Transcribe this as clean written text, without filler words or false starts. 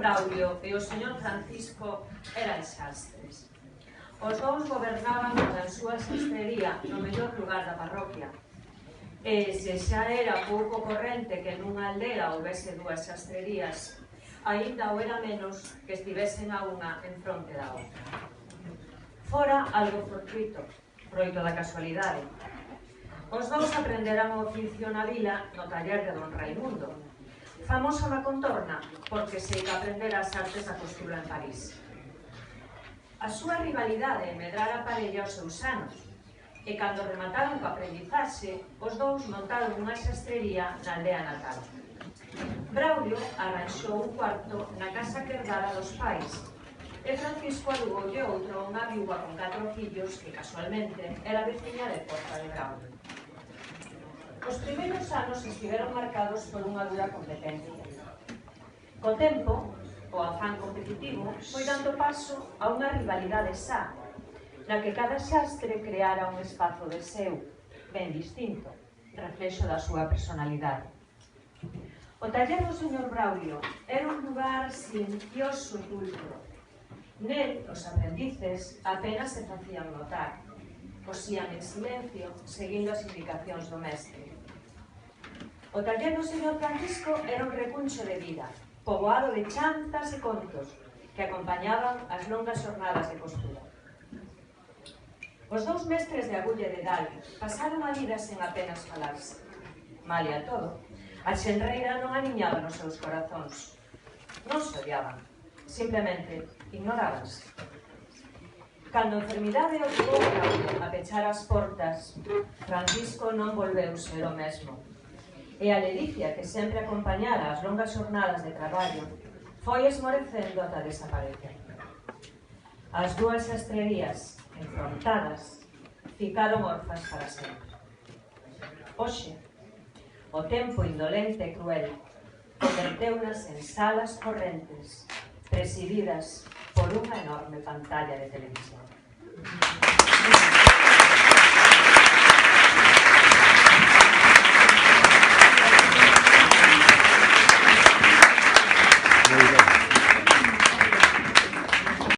Braulio e o señor Francisco eran xastres. Os dous gobernaban a súa xastrería no mellor lugar da parroquia. E se xa era pouco corrente que nunha aldea houvese dúas xastrerías, aínda o era menos que estivesen a unha en fronte da outra. Fora algo fortuito, froito da casualidade. Os dous aprenderan o oficio na vila no taller de don Raimundo, famoso na contorna porque sei que aprendera as artes da costura en París. A súa rivalidade medrara parella aos seus anos, e cando remataron co aprendizaxe, os dous montaron unha xastrería na aldea natal. Braulio arranxou un cuarto na casa que herdara dos pais, e Francisco alugoulle outro a unha viúva con 4 fillos que, casualmente, era veciña de Porta de Braulio. Os primeiros anos estiveron marcados por unha dura competencia. Co tempo, o afán competitivo foi dando paso a unha rivalidade xa, na que cada xastre creara un espazo de seu, ben distinto, reflexo da súa personalidade. O taller do señor Braulio era un lugar silencioso e pulcro. Nel, os aprendices apenas se facían notar, cosían en silencio, seguindo as indicacións do mestre. O taller do señor Francisco era un recuncho de vida, poboado de chantas e contos que acompañaban as longas xornadas de costura. Os dous mestres de agulla de Dal pasaron a vida sen apenas falarse. Malia todo, a xenreira non aniñaba nos seus corazóns. Non se odiaban, simplemente ignorábanse. Cando a enfermidade obrigou a pechar as portas, Francisco non volveu ser o mesmo. E a ledicia que sempre acompañara as longas xornadas de traballo foi esmorecendo ata desaparecer. As dúas xastrerías enfrontadas ficaron orfas para sempre. Hoxe, o tempo indolente e cruel converteunas en salas correntes presididas por unha enorme pantalla de televisión.